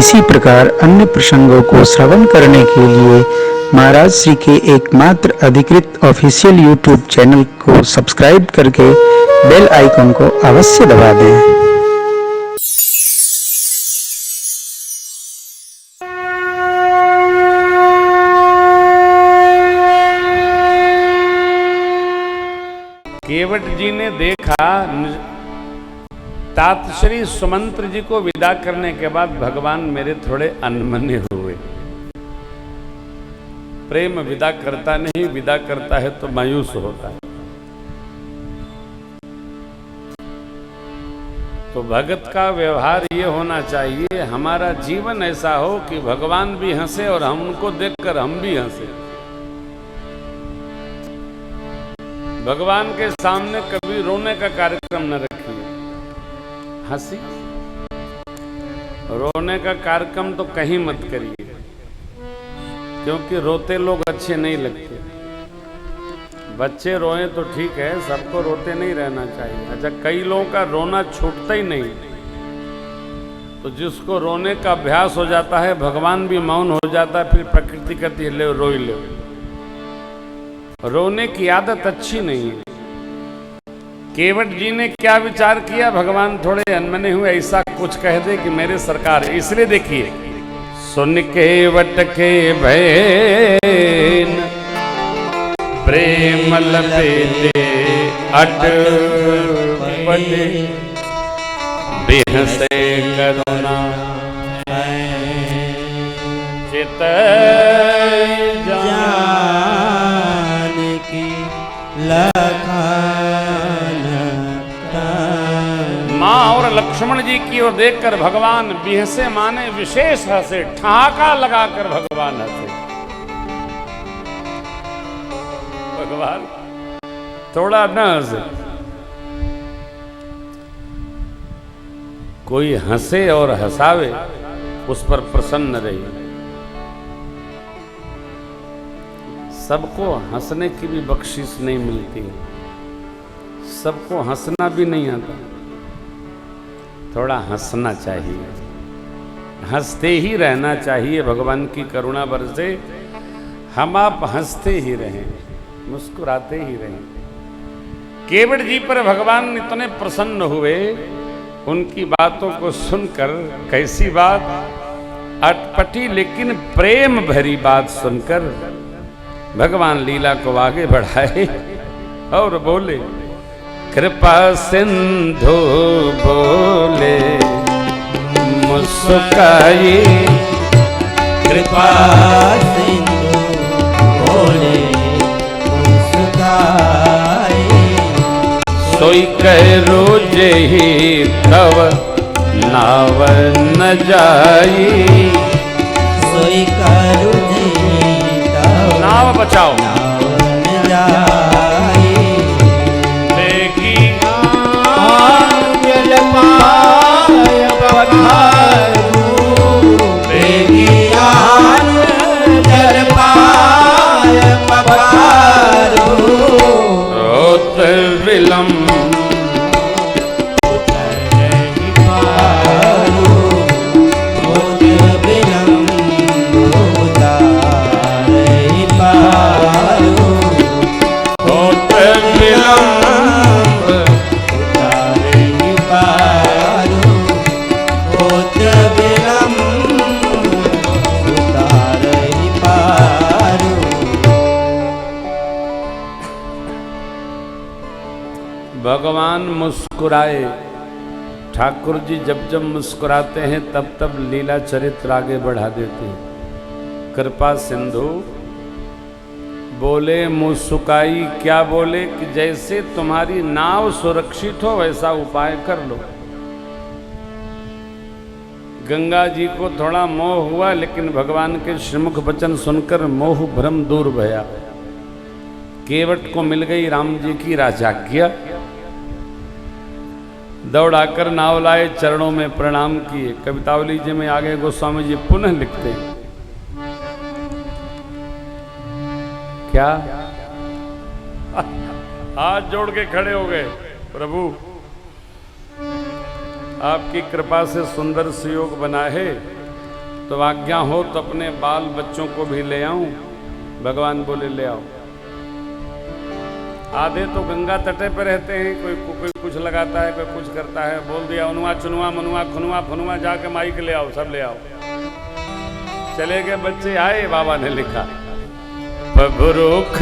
इसी प्रकार अन्य प्रसंगों को श्रवण करने के लिए महाराज श्री के एकमात्र अधिकृत ऑफिशियल यूट्यूब चैनल को सब्सक्राइब करके बेल आइकन को अवश्य दबा दें। केवट जी ने देखा तात श्री सुमंत्र जी को विदा करने के बाद भगवान मेरे थोड़े अनमने हुए। प्रेम विदा करता नहीं, विदा करता है तो मायूस होता है। तो भगत का व्यवहार ये होना चाहिए, हमारा जीवन ऐसा हो कि भगवान भी हंसे और हम उनको देखकर हम भी हंसे। भगवान के सामने कभी रोने का कार्यक्रम न रखिए, हंसी रोने का कार्यक्रम तो कहीं मत करिए, क्योंकि रोते लोग अच्छे नहीं लगते। बच्चे रोए तो ठीक है, सबको रोते नहीं रहना चाहिए। अच्छा, कई लोगों का रोना छूटता ही नहीं, तो जिसको रोने का अभ्यास हो जाता है, भगवान भी मौन हो जाता है, फिर प्रकृति कहती है ले रोई ले। रोने की आदत अच्छी नहीं है। केवट जी ने क्या विचार किया, भगवान थोड़े अनमने हुए, ऐसा कुछ कह दे कि मेरे सरकार। इसलिए देखिए, सुन केवट के भैन प्रेम लपेटे अटपटे बिहसे करुणा चित मां और लक्ष्मण जी की ओर देखकर भगवान बिहसे, माने विशेष हंसे, ठहाका लगाकर भगवान हंसे। भगवान थोड़ा न हंसे, कोई हंसे और हंसावे उस पर प्रसन्न रहिए। सबको हंसने की भी बख्शिश नहीं मिलती, सबको हंसना भी नहीं आता। थोड़ा हंसना चाहिए, हंसते ही रहना चाहिए। भगवान की करुणा बरसे, हम आप हंसते ही रहें, मुस्कुराते ही रहें। केवट जी पर भगवान इतने प्रसन्न हुए, उनकी बातों को सुनकर। कैसी बात, अटपटी लेकिन प्रेम भरी बात सुनकर भगवान लीला को आगे बढ़ाए और बोले, कृपा सिंधु बोले मुस्काई, कृपा सिंधु बोले मुस्काई, सोई कह रोजे ही तव नाव न जाई, सोई कह रोजे तव नाव बचाओ नाव न जाई, लेगी जल पाय पखारू, लेगी जल पाय पखारू, रोत विलम्ब भगवान मुस्कुराए। ठाकुर जी जब जब मुस्कुराते हैं तब तब लीला चरित्र आगे बढ़ा देते हैं। कृपा सिंधु बोले मुस्काई, क्या बोले कि जैसे तुम्हारी नाव सुरक्षित हो वैसा उपाय कर लो। गंगा जी को थोड़ा मोह हुआ, लेकिन भगवान के श्रीमुख वचन सुनकर मोह भ्रम दूर भया। केवट को मिल गई राम जी की राजाज्ञा। दौड़ाकर नाव लाए, चरणों में प्रणाम किए। कवितावली जी में आगे गोस्वामी जी पुनः लिखते हैं, क्या हाथ जोड़ के खड़े हो गए, प्रभु आपकी कृपा से सुंदर सुयोग बना है, तो आज्ञा हो तो अपने बाल बच्चों को भी ले आऊं। भगवान बोले ले आओ। आधे तो गंगा तटे पर रहते हैं, कोई कुछ लगाता है, कोई कुछ करता है। बोल दिया उनुआ चुनुआ मनुआ खुनुआ फनुआ जाके माई के ले आओ, सब ले आओ। चले गए बच्चे, आए बाबा ने लिखा पगरुख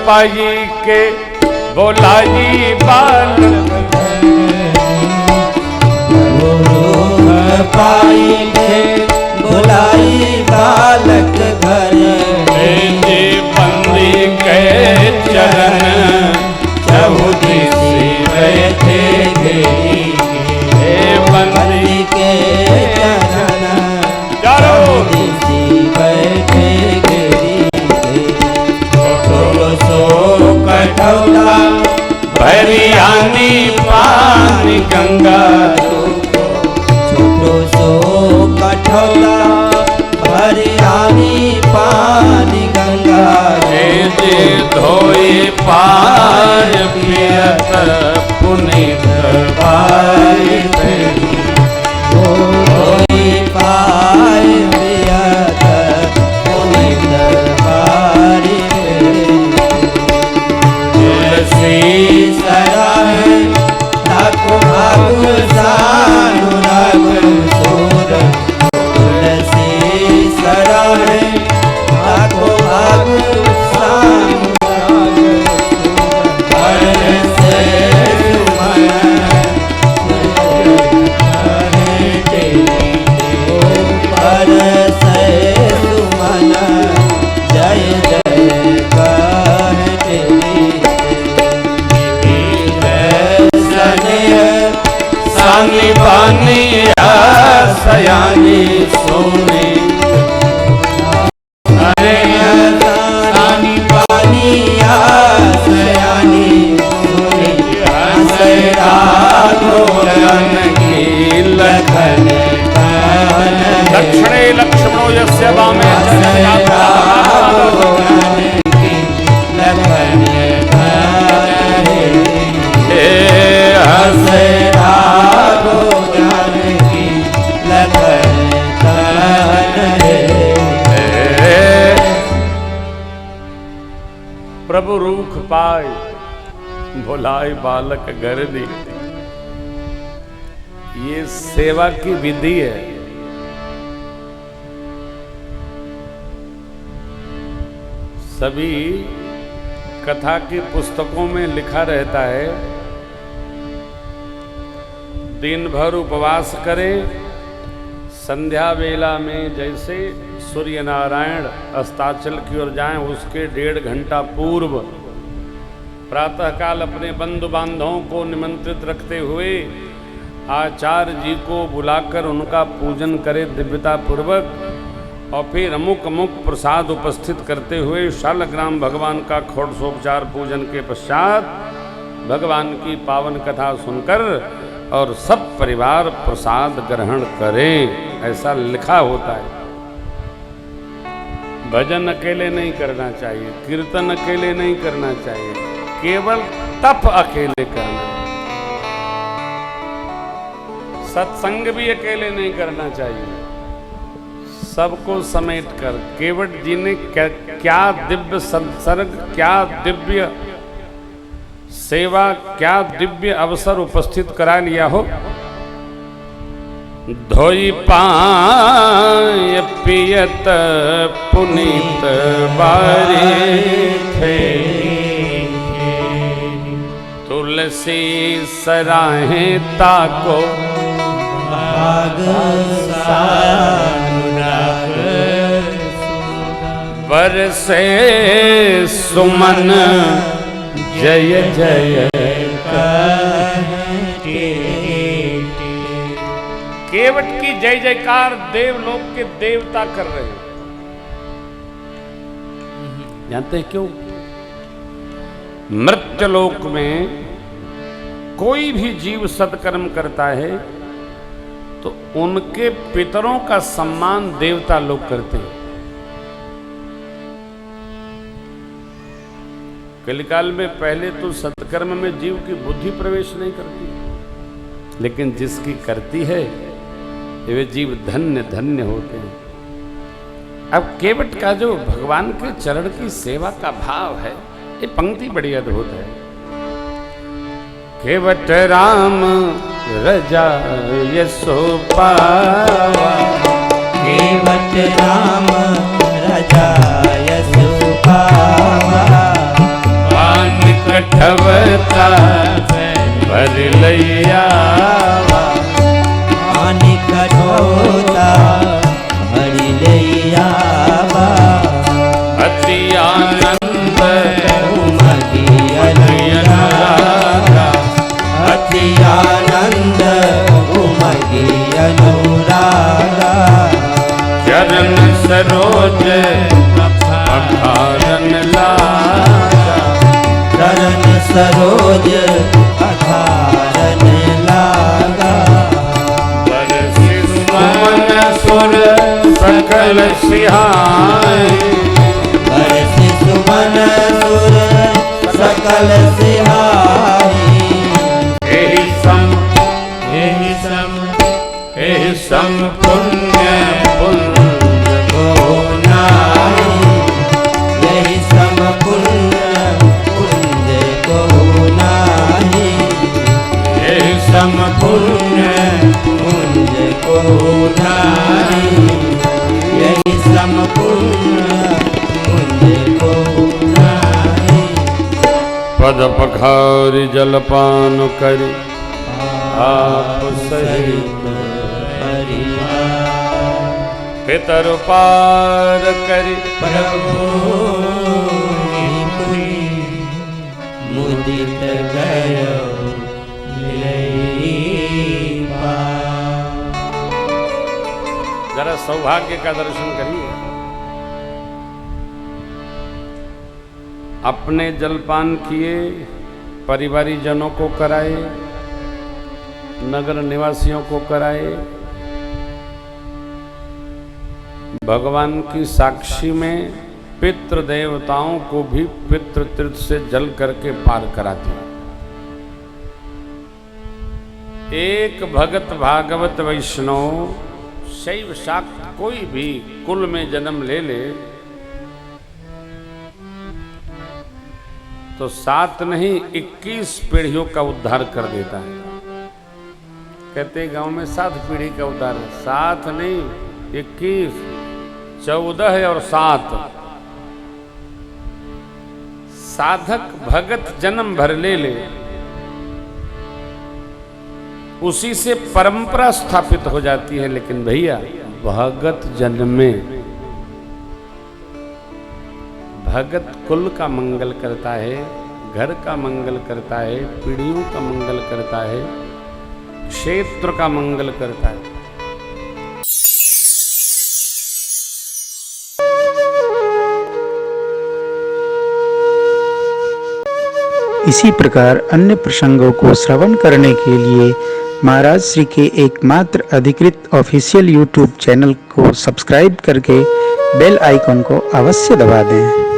पाई के बोलाई बालक पाई के बोलाई बालक घर बंदी के चरण चहुदिसी बैठे घेरी बंदी के चरण चहुदिसी बैठे घेरी सो कठौला भरियानी पानी गंगा छोटो सो कठौला भरियानी पानी गंगा जे धोई पार पियत पुनित बाई धोई पाय पियत पुनित बारी तुलसी सराहे ठाकुर भागु सानु रघु सूर तुलसी सराहे ठाकुर भागु सानु सानी बानी सयानी सोने अरे सानी पानी सयानी की लखन दक्षिणे लक्ष्मणो यस्य वामे प्रभु रूख पाए भुलाए बालक घर दी। ये सेवा की विधि है। सभी कथा की पुस्तकों में लिखा रहता है दिन भर उपवास करे, संध्या वेला में जैसे सूर्य नारायण अस्ताचल की ओर जाएं उसके 1.5 घंटा पूर्व प्रातःकाल अपने बंधु बांधवों को निमंत्रित रखते हुए आचार्य जी को बुलाकर उनका पूजन करे दिव्यता पूर्वक और फिर अमुक अमुक प्रसाद उपस्थित करते हुए शालग्राम भगवान का षोडशोपचार पूजन के पश्चात भगवान की पावन कथा सुनकर और सब परिवार प्रसाद ग्रहण करें, ऐसा लिखा होता है। भजन अकेले नहीं करना चाहिए, कीर्तन अकेले नहीं करना चाहिए, केवल तप अकेले करना, सत्संग भी अकेले नहीं करना चाहिए। सबको समेट कर केवट जी ने क्या दिव्य संसर्ग, क्या दिव्य सेवा, क्या दिव्य अवसर उपस्थित करा लिया हो। धोई पाय पियत पुनीत बारी थे, तुलसी सराहे ताको बरसे सुमन जय जय केवट की जय जयकार देवलोक के देवता कर रहे हैं। जानते हैं क्यों? मृत्युलोक में कोई भी जीव सत्कर्म करता है तो उनके पितरों का सम्मान देवता लोग करते हैं। कलिकाल में पहले तो सत्कर्म में जीव की बुद्धि प्रवेश नहीं करती, लेकिन जिसकी करती है वे जीव धन्य धन्य होते हैं। अब केवट का जो भगवान के चरण की सेवा का भाव है, ये पंक्ति बड़ी अद्भुत है। केवट राम रजा यशो पावा, केवट राम रजा यशो पावा, पान कठवता भर लैयावा, पानी कठोता भरी लैयावा, अति आनंद उमगी अनुरागा, अति आनंद उमगी अनुरागा, चरण सरोज अखारन लागा, चरण सरोज अखारन लागा, बरसि सुमन सुर सकल सिहाय, बरसि सुमन सुर सकल सिहाई, एहि सम पुण्य पुण्य को नाई, यही सम पुण्य पुण्य को नाई, एहि सम पुण्य पुण्य को नाई, यही सम पुण्य पुण्य को नाई, पद पखारि जलपान करि आप सहित पितर पार करि प्रभु मुदित गयो मिलई पार। जरा सौभाग्य का दर्शन करिए। अपने जलपान किए, परिवारी जनों को कराए, नगर निवासियों को कराए, भगवान की साक्षी में पितृ देवताओं को भी पितृ तीर्थ से जल करके पार करा दिया। एक भगत भागवत वैष्णव शैव शाक्त कोई भी कुल में जन्म ले ले तो 7 नहीं 21 पीढ़ियों का उद्धार कर देता है। कहते गांव में 7 पीढ़ी का उद्धार है। 7 नहीं 21, 14 और 7। साधक भगत जन्म भर ले ले, उसी से परंपरा स्थापित हो जाती है। लेकिन भैया भगत जन्मे, भगत कुल का मंगल करता है, घर का मंगल करता है, पीढ़ियों का मंगल करता है, क्षेत्र का मंगल करता है। इसी प्रकार अन्य प्रसंगों को श्रवण करने के लिए महाराज श्री के एकमात्र अधिकृत ऑफिशियल यूट्यूब चैनल को सब्सक्राइब करके बेल आइकन को अवश्य दबा दें।